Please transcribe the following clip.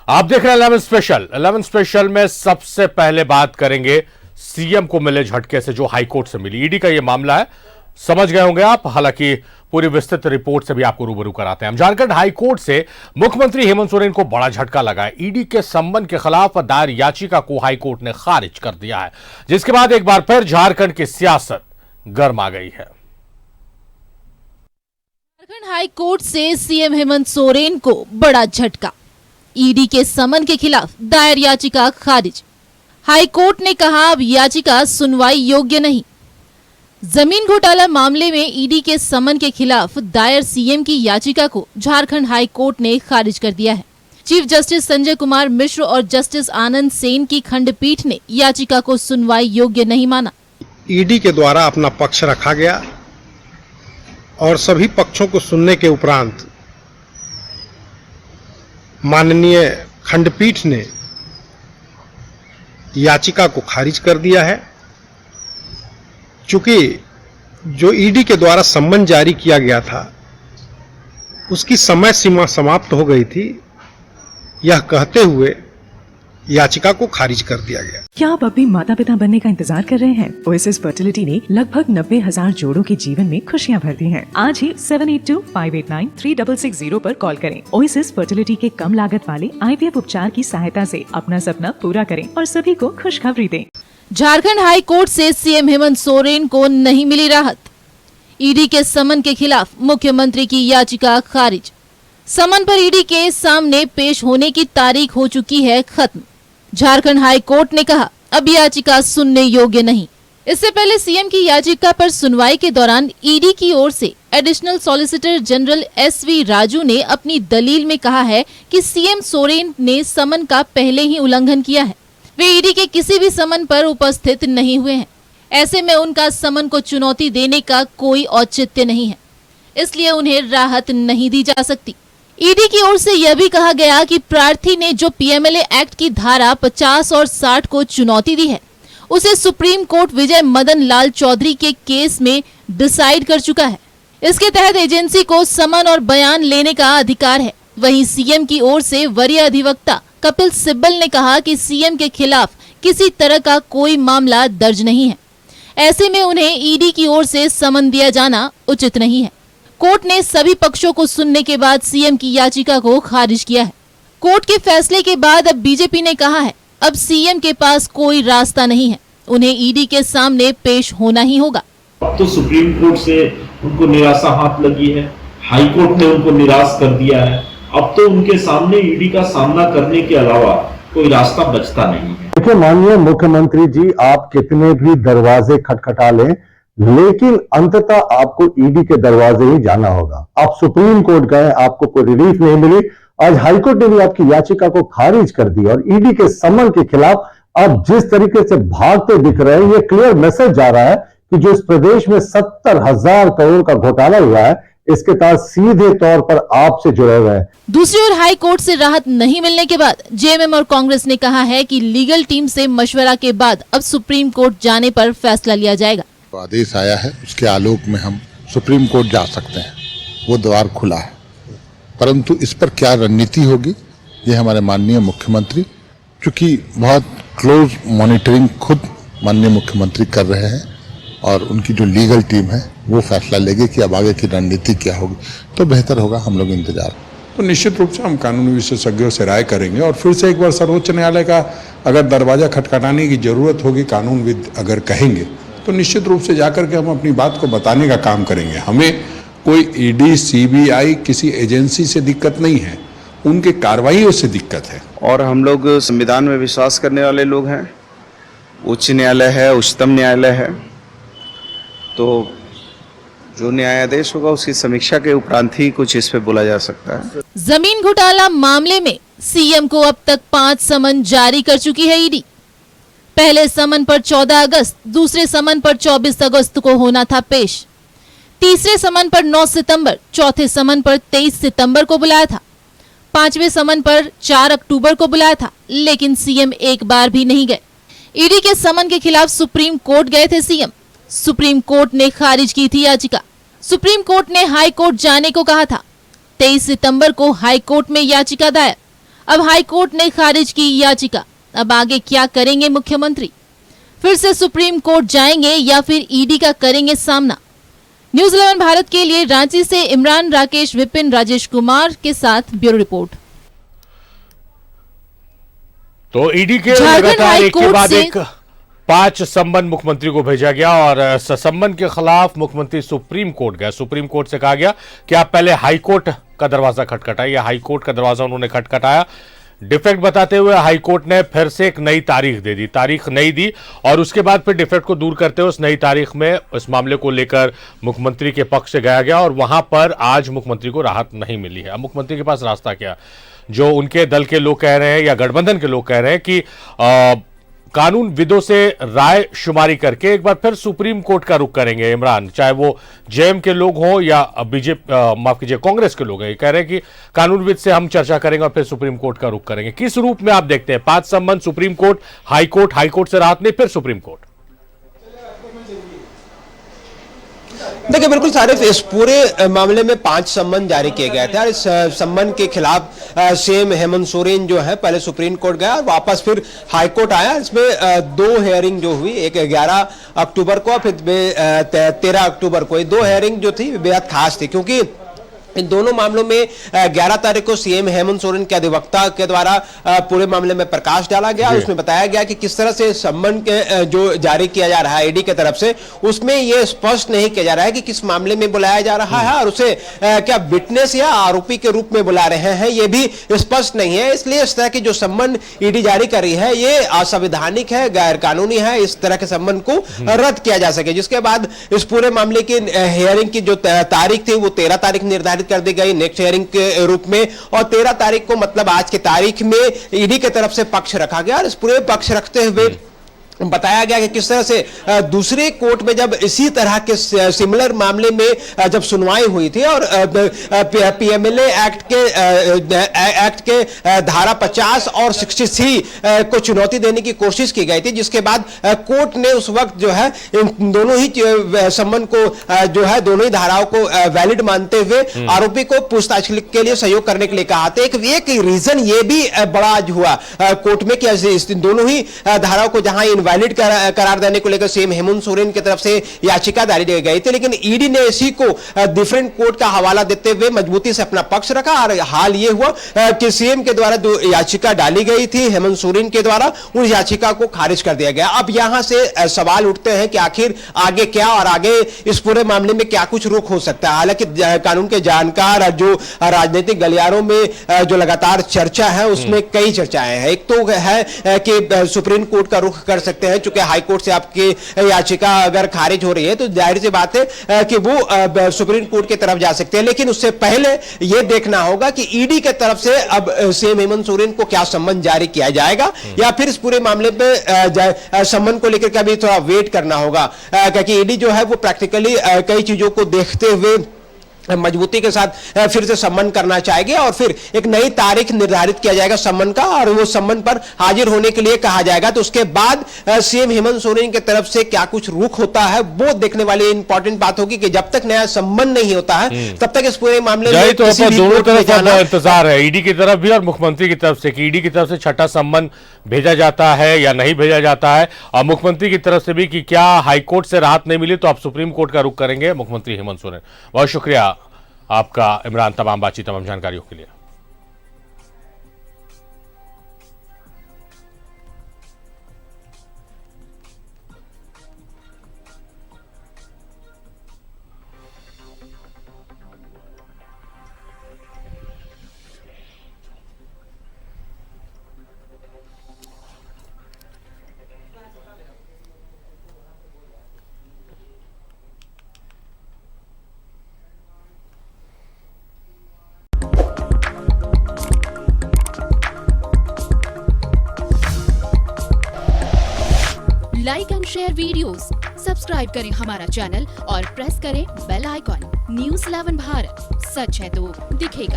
आप देख रहे हैं 11 स्पेशल। 11 स्पेशल में सबसे पहले बात करेंगे सीएम को मिले झटके से जो हाईकोर्ट से मिली। ईडी का यह मामला है, समझ गए होंगे आप। हालांकि पूरी विस्तृत रिपोर्ट से भी आपको रूबरू कराते हैं हम। झारखंड हाईकोर्ट से मुख्यमंत्री हेमंत सोरेन को बड़ा झटका लगा है। ईडी के संबंध के खिलाफ दायर याचिका को हाईकोर्ट ने खारिज कर दिया है, जिसके बाद एक बार फिर झारखंड की सियासत गर्म आ गई है। झारखंड हाईकोर्ट से सीएम हेमंत सोरेन को बड़ा झटका। ईडी के समन के खिलाफ दायर याचिका खारिज। हाईकोर्ट ने कहा अब याचिका सुनवाई योग्य नहीं। जमीन घोटाला मामले में ईडी के समन के खिलाफ दायर सीएम की याचिका को झारखंड हाईकोर्ट ने खारिज कर दिया है। चीफ जस्टिस संजय कुमार मिश्र और जस्टिस आनंद सेन की खंडपीठ ने याचिका को सुनवाई योग्य नहीं माना। ईडी के द्वारा अपना पक्ष रखा गया और सभी पक्षों को सुनने के उपरांत माननीय खंडपीठ ने याचिका को खारिज कर दिया है। चूंकि जो ईडी के द्वारा सम्मन जारी किया गया था उसकी समय सीमा समाप्त हो गई थी, यह कहते हुए याचिका को खारिज कर दिया गया। क्या आप अभी माता पिता बनने का इंतजार कर रहे हैं? ओएसिस फर्टिलिटी ने लगभग 90,000 जोड़ों के जीवन में खुशियां भर दी हैं। आज ही 7825893660 पर कॉल करें। ओएसिस फर्टिलिटी के कम लागत वाले IVF उपचार की सहायता से अपना सपना पूरा करें और सभी को खुशखबरी दें। झारखंड हाईकोर्ट से सीएम हेमंत सोरेन को नहीं मिली राहत। ईडी के समन के खिलाफ मुख्यमंत्री की याचिका खारिज। समन पर ईडी के सामने पेश होने की तारीख हो चुकी है खत्म। झारखंड हाईकोर्ट ने कहा अब याचिका सुनने योग्य नहीं। इससे पहले सीएम की याचिका पर सुनवाई के दौरान ईडी की ओर से additional solicitor general SV Raju ने अपनी दलील में कहा है कि सीएम सोरेन ने समन का पहले ही उल्लंघन किया है। वे ईडी के किसी भी समन पर उपस्थित नहीं हुए हैं। ऐसे में उनका समन को चुनौती देने का कोई औचित्य नहीं है, इसलिए उन्हें राहत नहीं दी जा सकती। ईडी की ओर से यह भी कहा गया कि प्रार्थी ने जो PMLA एक्ट की धारा 50 और 60 को चुनौती दी है, उसे सुप्रीम कोर्ट विजय मदन लाल चौधरी के केस में डिसाइड कर चुका है। इसके तहत एजेंसी को समन और बयान लेने का अधिकार है। वहीं सीएम की ओर से वरीय अधिवक्ता कपिल सिब्बल ने कहा कि सीएम के खिलाफ किसी तरह का कोई मामला दर्ज नहीं है। ऐसे में उन्हें ईडी की ओर से समन दिया जाना उचित नहीं है। कोर्ट ने सभी पक्षों को सुनने के बाद सीएम की याचिका को खारिज किया है। कोर्ट के फैसले के बाद अब बीजेपी ने कहा है अब सीएम के पास कोई रास्ता नहीं है, उन्हें ईडी के सामने पेश होना ही होगा। अब तो सुप्रीम कोर्ट से उनको निराशा हाथ लगी है, हाई कोर्ट ने उनको निराश कर दिया है। अब तो उनके सामने ईडी का सामना करने के अलावा कोई रास्ता बचता नहीं है। देखिए माननीय मुख्यमंत्री जी, आप कितने भी दरवाजे खटखटा लें, लेकिन अंततः आपको ईडी के दरवाजे ही जाना होगा। आप सुप्रीम कोर्ट गए, आपको कोई रिलीफ नहीं मिली। आज हाईकोर्ट ने भी आपकी याचिका को खारिज कर दी और ईडी के समन के खिलाफ आप जिस तरीके से भागते दिख रहे हैं, ये क्लियर मैसेज जा रहा है कि जो इस प्रदेश में 70,000 करोड़ का घोटाला हुआ है, इसके तहत सीधे तौर पर आपसे जुड़े हुए हैं। दूसरी ओर हाई कोर्ट से राहत नहीं मिलने के बाद जेएमएम और कांग्रेस ने कहा है कि लीगल टीम से मशवरा के बाद अब सुप्रीम कोर्ट जाने पर फैसला लिया जाएगा। आदेश आया है, उसके आलोक में हम सुप्रीम कोर्ट जा सकते हैं, वो द्वार खुला है। परंतु इस पर क्या रणनीति होगी, ये हमारे माननीय मुख्यमंत्री, चूंकि बहुत क्लोज मॉनिटरिंग खुद माननीय मुख्यमंत्री कर रहे हैं और उनकी जो लीगल टीम है वो फैसला लेगी कि अब आगे की रणनीति क्या होगी, तो बेहतर होगा। हम लोग इंतजार। तो निश्चित रूप से हम कानूनी विशेषज्ञों से राय करेंगे और फिर से एक बार सर्वोच्च न्यायालय का अगर दरवाजा खटखटाने की जरूरत होगी, कानूनविद अगर कहेंगे, तो निश्चित रूप से जाकर के हम अपनी बात को बताने का काम करेंगे। हमें कोई ईडी CBI किसी एजेंसी से दिक्कत नहीं है, उनके कार्रवाइयों से दिक्कत है। और हम लोग संविधान में विश्वास करने वाले लोग हैं। उच्च न्यायालय है, उच्चतम न्यायालय है, तो जो न्यायाधीश होगा उसकी समीक्षा के उपरांत ही कुछ इस पे बोला जा सकता है। जमीन घोटाला मामले में सीएम को अब तक 5 समन जारी कर चुकी है ईडी। पहले समन पर 14 अगस्त, दूसरे समन पर 24 अगस्त को होना था पेश, तीसरे समन पर 9 सितंबर, चौथे समन पर 23 सितंबर को बुलाया था, पांचवें समन पर 4 अक्टूबर को बुलाया था, लेकिन सीएम एक बार भी नहीं गए। ईडी के समन के खिलाफ सुप्रीम कोर्ट गए थे सीएम। सुप्रीम कोर्ट ने खारिज की थी याचिका। सुप्रीम कोर्ट ने हाई कोर्ट जाने को कहा था। 23 सितंबर को हाई कोर्ट में याचिका दायर। अब हाईकोर्ट ने खारिज की याचिका। अब आगे क्या करेंगे मुख्यमंत्री? फिर से सुप्रीम कोर्ट जाएंगे या फिर ईडी का करेंगे सामना? न्यूज़ 11 भारत के लिए रांची से इमरान, राकेश, विपिन, राजेश कुमार के साथ ब्यूरो रिपोर्ट। तो ईडी के झारखंड लगातार एक के हाईकोर्ट बाद से एक 5 सम्मन मुख्यमंत्री को भेजा गया और सम्मन के खिलाफ मुख्यमंत्री सुप्रीम कोर्ट गए। सुप्रीम कोर्ट से कहा गया कि आप पहले हाईकोर्ट का दरवाजा खटखटाइए। हाईकोर्ट का दरवाजा उन्होंने खटखटाया। डिफेक्ट बताते हुए हाईकोर्ट ने फिर से एक नई तारीख दे दी, तारीख नई दी और उसके बाद फिर डिफेक्ट को दूर करते हुए उस नई तारीख में इस मामले को लेकर मुख्यमंत्री के पक्ष से गया गया और वहां पर आज मुख्यमंत्री को राहत नहीं मिली है। अब मुख्यमंत्री के पास रास्ता क्या? जो उनके दल के लोग कह रहे हैं या गठबंधन के लोग कह रहे हैं कि कानून विदों से राय शुमारी करके एक बार फिर सुप्रीम कोर्ट का रुख करेंगे इमरान, चाहे वो जेएम के लोग हों या बीजेपी माफ कीजिए कांग्रेस के लोग हैं। ये कह रहे हैं कि कानूनविद से हम चर्चा करेंगे और फिर सुप्रीम कोर्ट का रुख करेंगे। किस रूप में आप देखते हैं? 5 सम्मन, सुप्रीम कोर्ट, हाईकोर्ट से राहत नहीं, फिर सुप्रीम कोर्ट। देखिए, बिल्कुल सारे इस पूरे मामले में 5 सम्मन जारी किए गए थे और इस सम्मन के खिलाफ सीएम हेमंत सोरेन जो है पहले सुप्रीम कोर्ट गया और वापस फिर हाई कोर्ट आया। इसमें 2 हेयरिंग जो हुई, एक 11 अक्टूबर को, फिर 13 अक्टूबर को। ये 2 हेयरिंग जो थी बेहद खास थी क्योंकि इन दोनों मामलों में 11 तारीख को सीएम हेमंत सोरेन के अधिवक्ता के द्वारा पूरे मामले में प्रकाश डाला गया। उसमें बताया गया कि किस तरह से सम्मन के जो जारी किया जा रहा है ईडी की तरफ से, उसमें यह स्पष्ट नहीं किया जा रहा है कि किस मामले में बुलाया जा रहा है और उसे क्या विटनेस या आरोपी के रूप में बुला रहे हैं, यह भी स्पष्ट नहीं है। इसलिए इस तरह की जो सम्मन ईडी जारी कर रही है ये असंवैधानिक है, गैर कानूनी है। इस तरह के सम्मन को रद्द किया जा सके, जिसके बाद इस पूरे मामले की हेयरिंग की जो तारीख थी वो 13 तारीख निर्धारित कर दी गई नेक्स्ट हियरिंग के रूप में और 13 तारीख को मतलब आज की तारीख में ईडी की तरफ से पक्ष रखा गया और इस पूरे पक्ष रखते हुए बताया गया कि किस तरह से दूसरे कोर्ट में जब इसी तरह के सिमिलर मामले में जब सुनवाई हुई थी और पीएमएलए एक्ट के धारा 50 और 60C को चुनौती देने की कोशिश की गई थी, जिसके बाद कोर्ट ने उस वक्त जो है इन दोनों ही सम्मन को जो है दोनों ही धाराओं को वैलिड मानते हुए आरोपी को पूछताछ के लिए सहयोग करने के लिए कहा था। एक रीजन ये भी बड़ा आज हुआ कोर्ट में कि दोनों ही धाराओं को जहां वैलिड करार देने को लेकर सीएम हेमंत सोरेन की तरफ से याचिका दायर की गई थी, लेकिन ईडी ने इसी को डिफरेंट कोर्ट का हवाला देते हुए मजबूती से अपना पक्ष रखा और हाल ये हुआ कि सीएम के द्वारा जो याचिका डाली गई थी हेमंत सोरेन के द्वारा, उस याचिका को खारिज कर दिया गया। अब यहां से सवाल उठते हैं कि आखिर आगे क्या और आगे इस पूरे मामले में क्या कुछ रुख हो सकता है। हालांकि कानून के जानकार जो राजनीतिक गलियारों में जो लगातार चर्चा है उसमें कई चर्चाएं हैं। एक तो है कि सुप्रीम कोर्ट का रुख कर सकते हैं, चूंकि हाई कोर्ट से आपकी याचिका अगर खारिज हो रही है तो जाहिर सी बात है कि वो सुप्रीम कोर्ट की तरफ जा सकते हैं। लेकिन उससे पहले यह देखना होगा कि ईडी की तरफ से अब सीएम हेमंत सोरेन को क्या सम्मन जारी किया जाएगा या फिर इस पूरे मामले पे सम्मन को लेकर भी थोड़ा वेट करना होगा, क्योंकि ईडी जो है वो प्रैक्टिकली कई चीजों को देखते हुए मजबूती के साथ फिर से सम्मन करना चाहेंगे और फिर एक नई तारीख निर्धारित किया जाएगा सम्मन का और वो सम्मन पर हाजिर होने के लिए कहा जाएगा। तो उसके बाद सीएम हेमंत सोरेन की तरफ से क्या कुछ रुख होता है वो देखने वाली इंपॉर्टेंट बात होगी कि जब तक नया सम्मन नहीं होता है तब तक इस पूरे मामले में तो दोनों तरफ इंतजार है, ईडी की तरफ भी और मुख्यमंत्री की तरफ से कि ईडी की तरफ से छठा सम्मन भेजा जाता है या नहीं भेजा जाता है और मुख्यमंत्री की तरफ से भी कि क्या हाईकोर्ट से राहत नहीं मिली तो आप सुप्रीम कोर्ट का रुख करेंगे मुख्यमंत्री हेमंत सोरेन। बहुत शुक्रिया आपका इमरान, तमाम बातचीत तमाम जानकारियों के लिए। Like and share videos, subscribe करें हमारा चैनल और प्रेस करें बेल आइकॉन। न्यूज़ 11 भारत, सच है तो दिखेगा।